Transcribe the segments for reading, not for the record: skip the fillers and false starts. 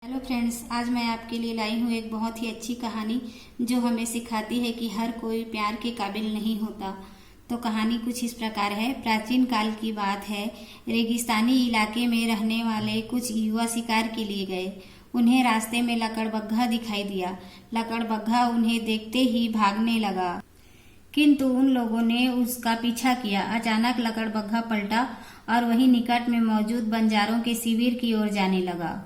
Hello friends, आज मैं आपके लिए लाई हूँ एक बहुत ही अच्छी कहानी जो हमें सिखाती है कि हर कोई प्यार के काबिल नहीं होता। तो कहानी कुछ इस प्रकार है। प्राचीन काल की बात है। रेगिस्तानी इलाके में रहने वाले कुछ युवा शिकार के लिए गए। उन्हें रास्ते में लकड़बग्घा दिखाई दिया। लकड़बग्घा उन्हें देखते ही भागने लगा, किंतु उन लोगों ने उसका पीछा किया। अचानक लकड़बग्घा पलटा और वहीं निकट में मौजूद बंजारों के शिविर की ओर जाने लगा।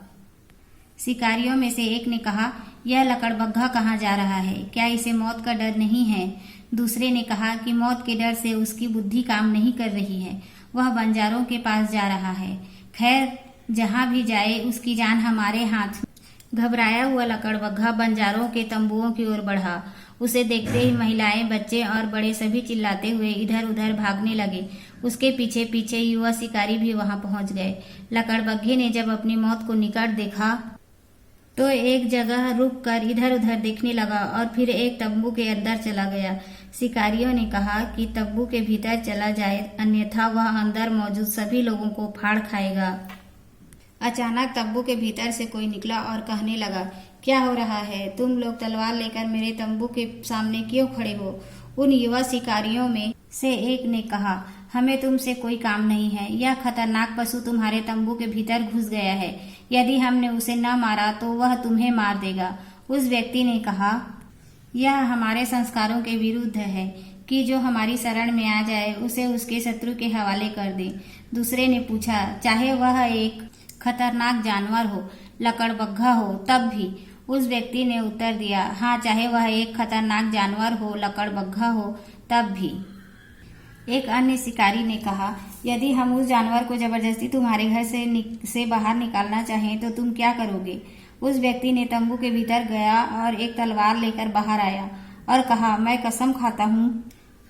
शिकारियों में से एक ने कहा, यह लकड़बग्घा कहाँ जा रहा है? क्या इसे मौत का डर नहीं है? दूसरे ने कहा कि मौत के डर से उसकी बुद्धि काम नहीं कर रही है, वह बंजारों के पास जा रहा है। खैर, जहाँ भी जाए उसकी जान हमारे हाथ। घबराया हुआ लकड़बग्घा बंजारों के तंबुओं की ओर बढ़ा। उसे देखते ही महिलाएं, बच्चे और बड़े सभी चिल्लाते हुए इधर उधर भागने लगे। उसके पीछे पीछे युवा शिकारी भी वहां पहुंच गए। लकड़बग्घे ने जब अपनी मौत को निकट देखा तो एक जगह रुककर इधर उधर देखने लगा और फिर एक तंबू के अंदर चला गया। शिकारियों ने कहा कि तंबू के भीतर चला जाए, अन्यथा वह अंदर मौजूद सभी लोगों को फाड़ खाएगा। अचानक तंबू के भीतर से कोई निकला और कहने लगा, क्या हो रहा है? तुम लोग तलवार लेकर मेरे तंबू के सामने क्यों खड़े हो? उन युवा शिकारियों में से एक ने कहा, हमें तुमसे कोई काम नहीं है। यह खतरनाक पशु तुम्हारे तंबू के भीतर घुस गया है। यदि हमने उसे न मारा तो वह तुम्हें मार देगा। उस व्यक्ति ने कहा, यह हमारे संस्कारों के विरुद्ध है कि जो हमारी शरण में आ जाए उसे उसके शत्रु के हवाले कर दे। दूसरे ने पूछा, चाहे वह एक खतरनाक जानवर हो, लकड़बग्घा हो, तब भी? उस व्यक्ति ने उत्तर दिया, हाँ, चाहे वह एक खतरनाक जानवर हो, लकड़बग्घा हो, तब भी। एक अन्य शिकारी ने कहा, यदि हम उस जानवर को जबरदस्ती तुम्हारे घर से बाहर निकालना चाहें तो तुम क्या करोगे? उस व्यक्ति ने तंबू के भीतर गया और एक तलवार लेकर बाहर आया और कहा, मैं कसम खाता हूँ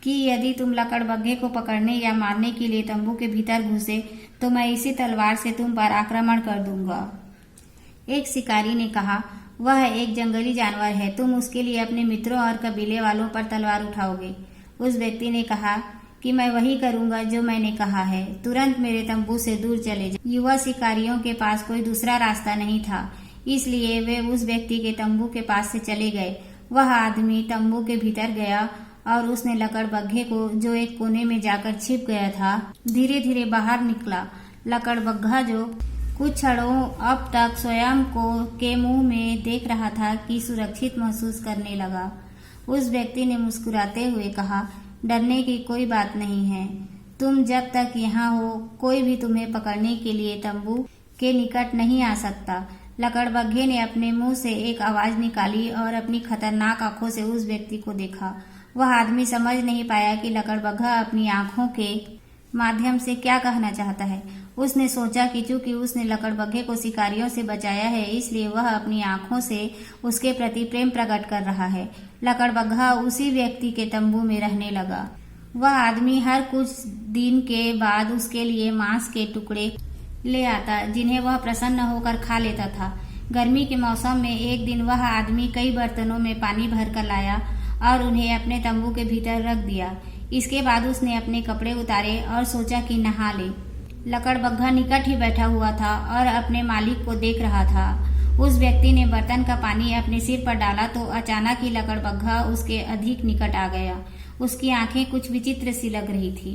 कि यदि तुम लकड़बग्घे को पकड़ने या मारने के लिए तंबू के भीतर घुसे तो मैं इसी तलवार से तुम पर आक्रमण कर दूंगा। एक शिकारी ने कहा, वह एक जंगली जानवर है, तुम उसके लिए अपने मित्रों और कबीले वालों पर तलवार उठाओगे। उस व्यक्ति ने कहा कि मैं वही करूंगा जो मैंने कहा है, तुरंत मेरे तंबू से दूर चले जाओ। युवा शिकारियों के पास कोई दूसरा रास्ता नहीं था, इसलिए वे उस व्यक्ति के तंबू के पास से चले गए। वह आदमी तंबू के भीतर गया और उसने लकड़बग्घे को, जो एक कोने में जाकर छिप गया था, धीरे धीरे बाहर निकला। लकड़बग्घा, जो कुछ क्षणों अब तक स्वयं के मुंह में देख रहा था, कि सुरक्षित महसूस करने लगा। उस व्यक्ति ने मुस्कुराते हुए कहा, डरने की कोई बात नहीं है। तुम जब तक यहाँ हो कोई भी तुम्हें पकड़ने के लिए तंबू के निकट नहीं आ सकता। लकड़बग्घे ने अपने मुंह से एक आवाज निकाली और अपनी खतरनाक आंखों से उस व्यक्ति को देखा। वह आदमी समझ नहीं पाया कि लकड़बग्घा अपनी आंखों के माध्यम से क्या कहना चाहता है। उसने सोचा कि चूंकि उसने लकड़बग्घे को शिकारियों से बचाया है, इसलिए वह अपनी आंखों से उसके प्रति प्रेम प्रकट कर रहा है। लकड़बग्घा उसी व्यक्ति के तंबू में रहने लगा। वह आदमी हर कुछ दिन के बाद उसके लिए मांस के टुकड़े ले आता, जिन्हें वह प्रसन्न होकर खा लेता था। गर्मी के मौसम में एक दिन वह आदमी कई बर्तनों में पानी भरकर लाया और उन्हें अपने तंबू के भीतर रख दिया। इसके बाद उसने अपने कपड़े उतारे और सोचा कि नहा ले। लकड़बग्घा निकट ही बैठा हुआ था और अपने मालिक को देख रहा था। उस व्यक्ति ने बर्तन का पानी अपने सिर पर डाला तो अचानक ही लकड़बग्घा उसके अधिक निकट आ गया। उसकी आंखें कुछ विचित्र सी लग रही थी,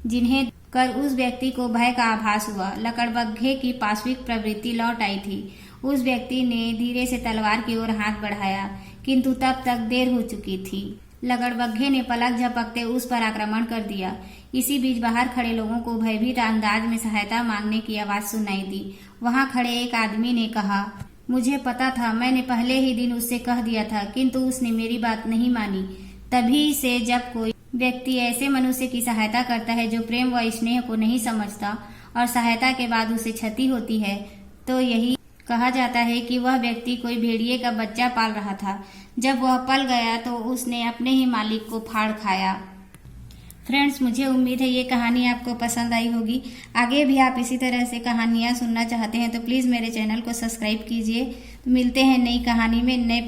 जिन्हें कर उस व्यक्ति को भय का आभास हुआ। लकड़बग्घे की पाशविक प्रवृत्ति लौट आई थी। उस व्यक्ति ने धीरे से तलवार की ओर हाथ बढ़ाया, किंतु तब तक देर हो चुकी थी। लकड़बग्घे ने पलक झपकते उस पर आक्रमण कर दिया। इसी बीच बाहर खड़े लोगों को भयभीत अंदाज में सहायता मांगने की आवाज सुनाई दी। वहां खड़े एक आदमी ने कहा, मुझे पता था, मैंने पहले ही दिन उससे कह दिया था, किंतु उसने मेरी बात नहीं मानी। तभी से जब कोई व्यक्ति ऐसे मनुष्य की सहायता करता है जो प्रेम व स्नेह को नहीं समझता और सहायता के बाद उसे क्षति होती है, तो यही कहा जाता है कि वह व्यक्ति कोई भेड़िए का बच्चा पाल रहा था। जब वह पल गया तो उसने अपने ही मालिक को फाड़ खाया। फ्रेंड्स, मुझे उम्मीद है ये कहानी आपको पसंद आई होगी। आगे भी आप इसी तरह से कहानियाँ सुनना चाहते हैं तो प्लीज़ मेरे चैनल को सब्सक्राइब कीजिए। मिलते हैं नई कहानी में, नए